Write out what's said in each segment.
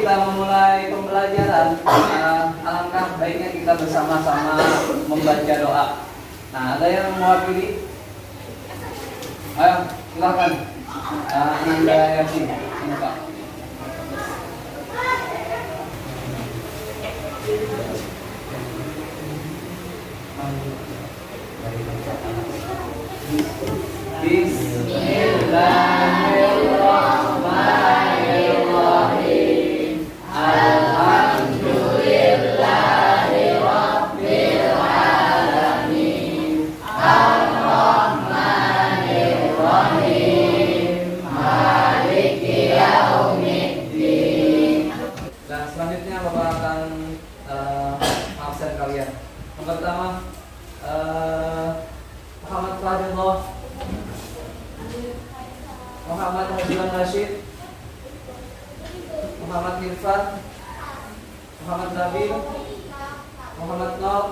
kita memulai pembelajaran, alangkah baiknya kita bersama-sama membaca doa. Nah, ada yang mewakili? Ayo, silakan. Ananda Yasin, ini Pak. Bismillahirrahmanirrahim. Alhamdulillahirabbil alamin. Ar-Rahmanir-Rahim. Maliki yaumiddin. Dan selanjutnya Bapak akan absen kalian. Yang pertama Muhammad Fadillah, Muhammad Hajiwan Rashid, Muhammad Irfan, Muhammad Nabil, Muhammad Nur,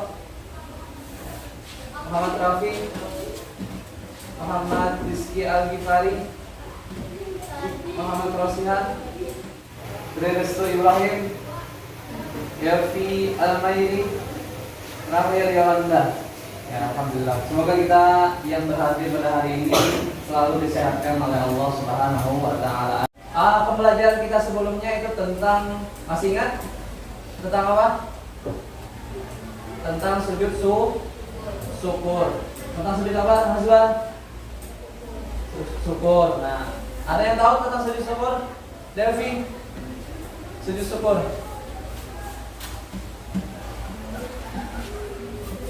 Muhammad Rafi, Muhammad Rizki Al-Ghifari, Muhammad Rosihan, Resto Ibrahim, Yafi Al-Mairi, Rahir Yawanda. Ya, alhamdulillah. Semoga kita yang berhadir pada hari ini selalu disehatkan oleh Allah Subhanahu wa taala. Pembelajaran kita sebelumnya itu tentang, masih ingat? Tentang apa? Tentang sujud syukur. Tentang sujud apa, Hazwan? Syukur. Nah, ada yang tahu tentang sujud syukur? Devi? Sujud syukur.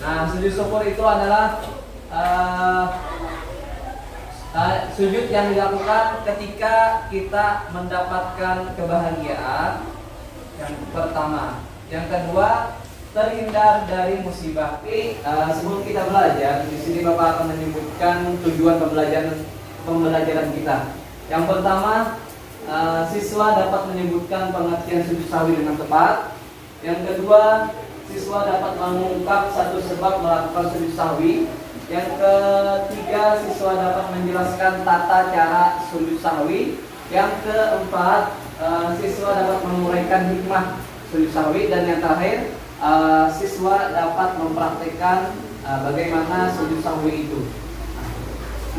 Nah, sujud syukur itu adalah sujud yang dilakukan ketika kita mendapatkan kebahagiaan. Yang pertama, yang kedua, terhindar dari musibah. Sebelum kita belajar, di sini Bapak akan menyebutkan tujuan pembelajaran kita. Yang pertama, siswa dapat menyebutkan pengertian sujud sahwi dengan tepat. Yang kedua, siswa dapat mengungkap satu sebab melakukan sujud sahwi. Yang ketiga, siswa dapat menjelaskan tata cara sujud sahwi. Yang keempat, siswa dapat menguraikan hikmah sujud sahwi. Dan yang terakhir, siswa dapat mempraktikkan bagaimana sujud sahwi itu.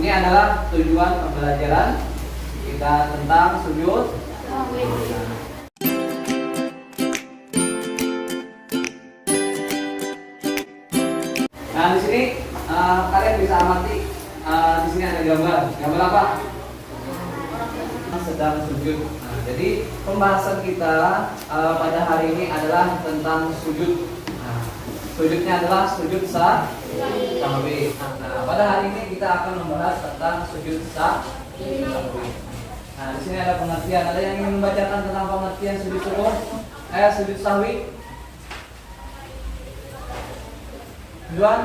Ini adalah tujuan pembelajaran kita tentang sujud sahwi. Nah, di sini kalian bisa amati, di sini ada gambar. Gambar apa? Sedang sujud. Nah, jadi pembahasan kita pada hari ini adalah tentang sujud. Nah, sujudnya adalah sujud sahwi. Nah, pada hari ini kita akan membahas tentang sujud sahwi. Nah, di sini ada pengertian. Ada yang ingin membacakan tentang pengertian sujud syukur? Sujud sahwi. Tujuan?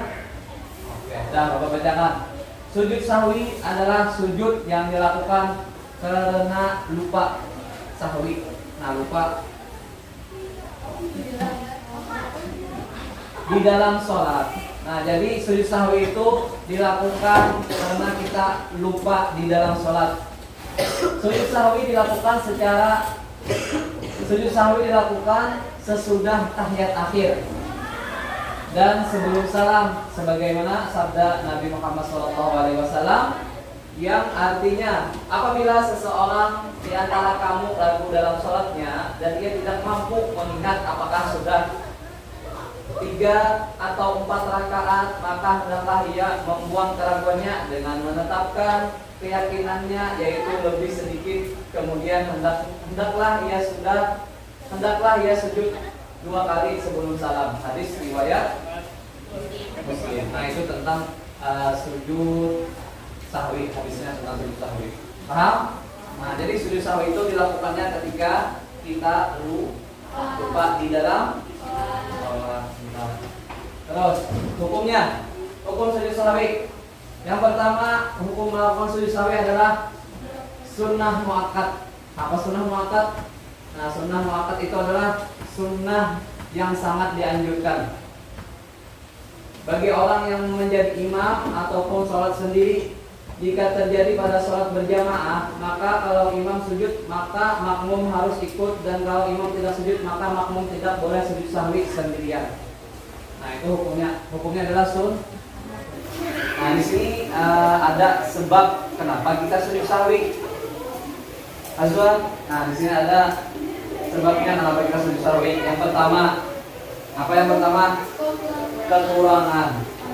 Oke, dah Bapak bacakan. Sujud sahwi adalah sujud yang dilakukan karena lupa. Sahwi. Nah, lupa di dalam sholat. Nah, jadi sujud sahwi itu dilakukan karena kita lupa di dalam sholat. Sujud sahwi dilakukan sesudah tahiyat akhir dan sebelum salam, sebagaimana sabda Nabi Muhammad SAW, yang artinya apabila seseorang di antara kamu ragu dalam sholatnya dan dia tidak mampu mengingat apakah sudah 3 atau 4 rakaat, maka hendaklah ia membuang keraguannya dengan menetapkan keyakinannya, yaitu lebih sedikit. Kemudian hendaklah ia sujud 2 kali sebelum salam. Hadis riwayat Muslim. Nah, itu tentang sujud sahwi. Hadisnya tentang sujud sahwi. Paham? Nah, jadi sujud sahwi itu dilakukannya ketika kita lupa di dalam sholat. Terus hukumnya, hukum sujud sahwi. Yang pertama, hukum melakukan sujud sahwi adalah sunnah muakkad. Apa sunnah muakkad? Nah, sunnah muakkad itu adalah sunnah yang sangat dianjurkan bagi orang yang menjadi imam ataupun sholat sendiri jika terjadi pada sholat berjamaah, maka kalau imam sujud maka makmum harus ikut, dan kalau imam tidak sujud maka makmum tidak boleh sujud sahwi sendirian. Nah itu hukumnya adalah sun. Nah di sini ada sebab kenapa kita sujud sahwi. Azwan, nah di sini ada sebabnya kenapa kita sujud sahwi. Yang pertama, apa yang pertama? Kekurangan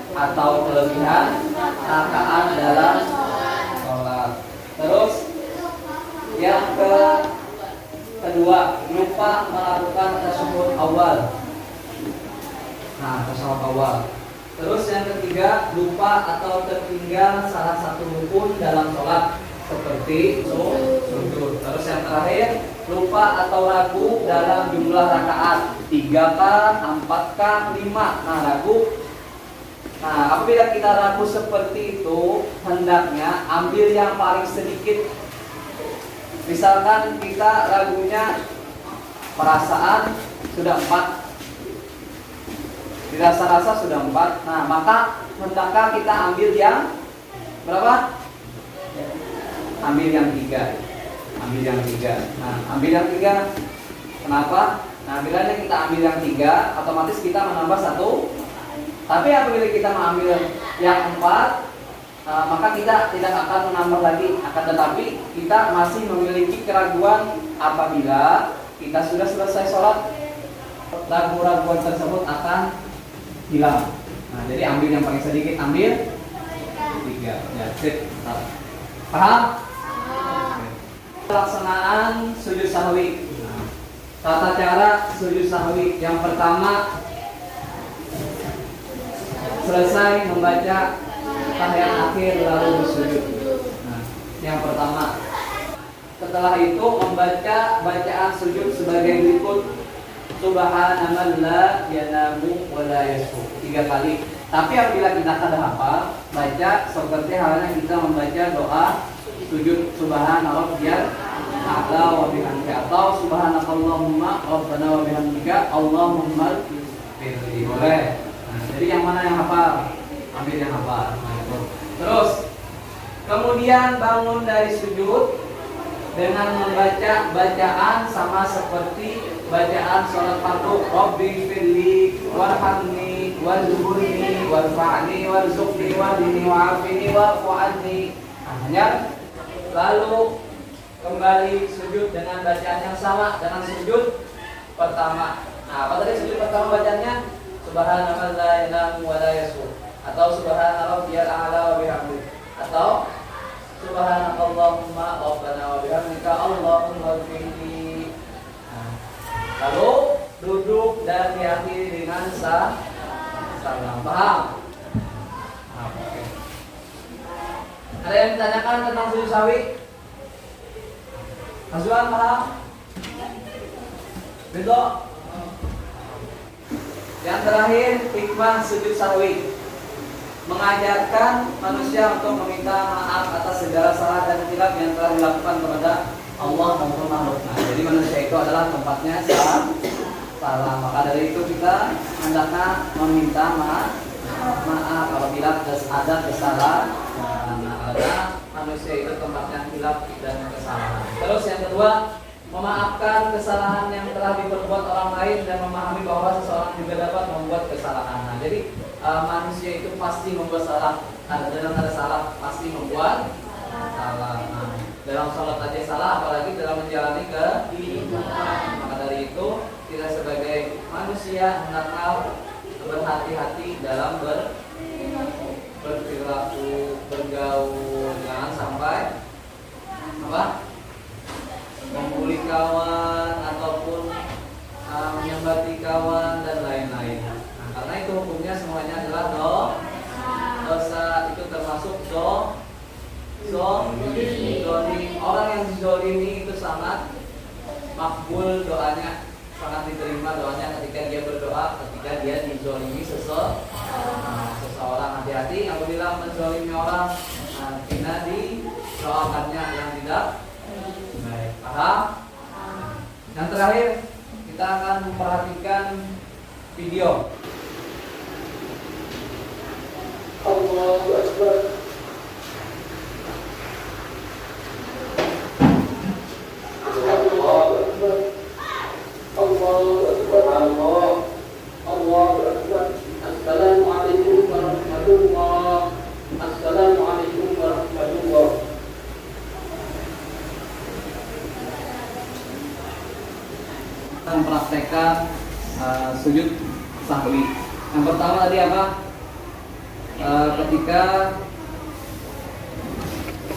atau kelebihan rakaat dalam sholat. Terus yang kedua, lupa melakukan tasyahud awal. Nah, tasyahud awal. Terus yang ketiga, lupa atau tertinggal salah satu rukun dalam sholat seperti sujud. Terus yang terakhir, lupa atau ragu dalam jumlah rakaat 3kah, 4kah, 5. Nah, ragu. Nah, apabila kita ragu seperti itu, hendaknya ambil yang paling sedikit. Misalkan kita ragunya perasaan sudah 4, dirasa-rasa sudah 4. Nah, maka hendaknya kita ambil yang berapa? Ambil yang 3. Ambil yang 3. Nah, ambil yang 3. Kenapa? Nah, bila kita ambil yang 3, otomatis kita menambah 1. Tapi apabila kita mengambil yang 4, maka kita tidak akan menambah lagi. Akan tetapi kita masih memiliki keraguan apabila kita sudah selesai sholat, ragu-raguan tersebut akan hilang. Nah, jadi ambil yang paling sedikit, ambil 3. Ya, sip. Paham? Pelaksanaan sujud sahwi. Tata cara sujud sahwi. Yang pertama, selesai membaca tahiyat akhir lalu bersujud. Nah, yang pertama. Setelah itu membaca bacaan sujud sebagai berikut. Subhanallah la yanamu wa la yasfu. 3 kali. Tapi apabila kita kada hafal, baca seperti halnya kita membaca doa sujud subhanallah biar a'la wa bihamdika, atau subhanakallahumma rabbana wa bihamdika Allahumma firli. Boleh. Nah, jadi yang mana yang hafal? Ambil yang hafal. Nah, itu. Terus kemudian bangun dari sujud dengan membaca bacaan sama seperti bacaan sholat fardu. Rabbi firli warhamni warzuqni warfa'ni warzuqni wahdini wa'afini wa'fu anni. Hanya lalu kembali sujud dengan bacaan yang sama dengan sujud pertama. Nah, apa tadi sujud pertama bacanya? Subhanallah la yanamu wa la yasfu, atau subhanallah rabbiyal a'la wa bihamdihi, atau subhanakallahumma rabbana wa bihamdika Allahumma firli. Lalu duduk dan diakhiri dengan salam. Paham? Oke. Ada yang ditanyakan tentang sujud sahwi? Azwan paham? Betul? Yang terakhir, hikmah sujud sahwi. Mengajarkan manusia untuk meminta maaf atas segala salah dan khilaf yang telah dilakukan kepada Allah maupun makhluk. Nah, jadi manusia itu adalah tempatnya salah. Maka dari itu kita hendaknya meminta maaf apabila ada kesalahan. Nah, karena manusia itu tempatnya khilaf dan kesalahan. Terus yang kedua, memaafkan kesalahan yang telah diperbuat orang lain dan memahami bahwa seseorang juga dapat membuat kesalahan. Nah, jadi manusia itu pasti membuat salah. Dalam ada salah pasti membuat salah. Nah, dalam sholat aja salah, apalagi dalam menjalani kehidupan. Maka dari itu kita sebagai manusia hendaknya berhati-hati dalam berperilaku, bergaul, jangan sampai membuli kawan ataupun menyembati kawan dan lain-lain. Nah, karena itu hukumnya semuanya adalah dosa. Itu termasuk zolimi. Orang yang zolimi itu sangat makbul doanya, sangat diterima doanya ketika dia berdoa, ketika dia dizolimi seseorang. Hati-hati apabila menzolimi orang, tidak didoakannya yang tidak baik. Paham? Yang terakhir, kita akan memperhatikan video. Allahu Akbar. warahmatullah. Assalamualaikum warahmatullah. Mempraktekkan sujud sahwi. Yang pertama tadi apa? Ketika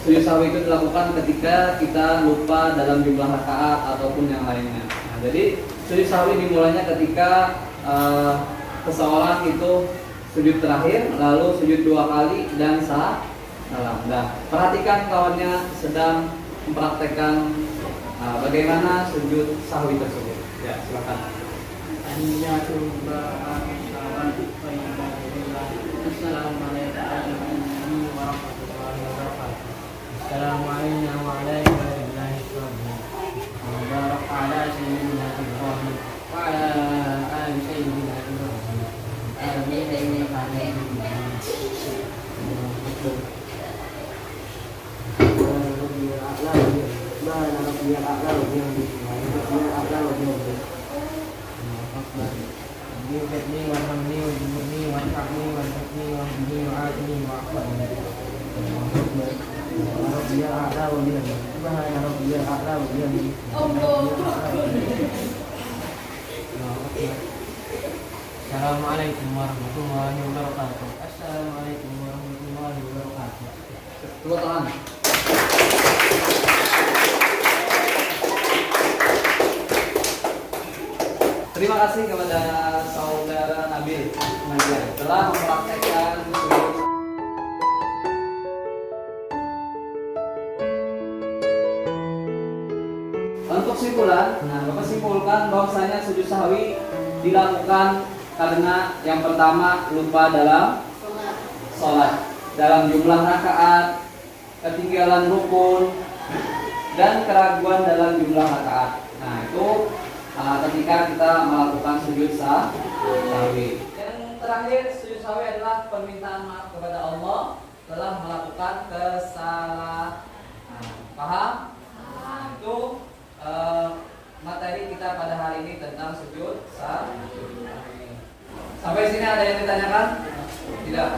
sujud sahwi itu dilakukan ketika kita lupa dalam jumlah rakaat ataupun yang lainnya. Nah, jadi sujud sahwi dimulainya ketika seseorang itu sujud terakhir, lalu sujud 2 kali dan salam. Nah, perhatikan kawannya sedang mempraktekkan bagaimana sujud sahwi tersebut. Ya, silakan. Assalamualaikum warahmatullahi wabarakatuh. Assalamualaikum warahmatullahi wabarakatuh. Ala sayyidina Ibrahim wa ala ali sayyidina Ibrahim. Amin innaka hamidum majid. Yuhibni wa hamni wa jibni wa tahni wa tahni wa hibni wa adni wa akhbani Rabbiya a'la wa biyani Subhana Rabbiya a'la wa biyani Assalamualaikum warahmatullahi wabarakatuh. Assalamualaikum warahmatullahi wabarakatuh. Tepuk tangan. Terima kasih kepada saudara Nabil Nadia telah mempraktekkan sujud. Untuk simpulan, Bapak simpulkan bahwasanya sujud sahwi dilakukan karena yang pertama lupa dalam sholat, dalam jumlah rakaat, ketinggalan rukun, dan keraguan dalam jumlah rakaat. Nah, itu ketika kita melakukan sujud sahwi. Yang terakhir, sujud sahwi adalah permintaan maaf kepada Allah telah melakukan kesalahan. Paham? Nah, itu materi kita pada hari ini tentang sujud sahwi. Sampai sini ada yang ditanyakan? Tidak.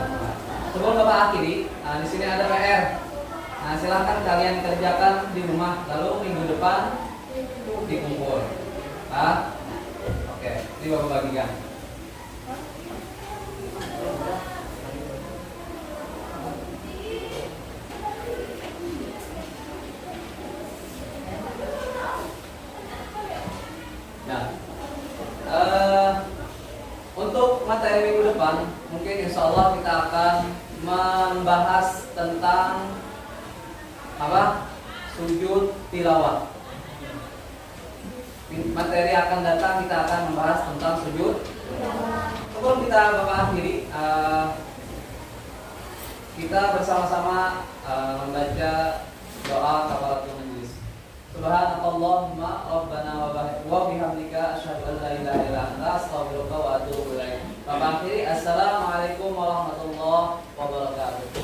Sebelum Bapak akhiri, di sini ada PR. Nah, silahkan kalian kerjakan di rumah, lalu minggu depan dikumpul. Oke, ini Bapak bagikan. Nah, untuk materi minggu depan, mungkin insya Allah kita akan membahas tentang apa? Sujud tilawah. Materi akan datang kita akan membahas tentang sujud. Sebelum kita Bapak akhiri, kita bersama-sama membaca doa kafaratul majlis. Subhanakallahumma rabbana wa bihamdika asyhadu an la ilaha illa anta astaghfiruka wa atubu ilaik. Bapak akhiri, assalamualaikum warahmatullahi wabarakatuh.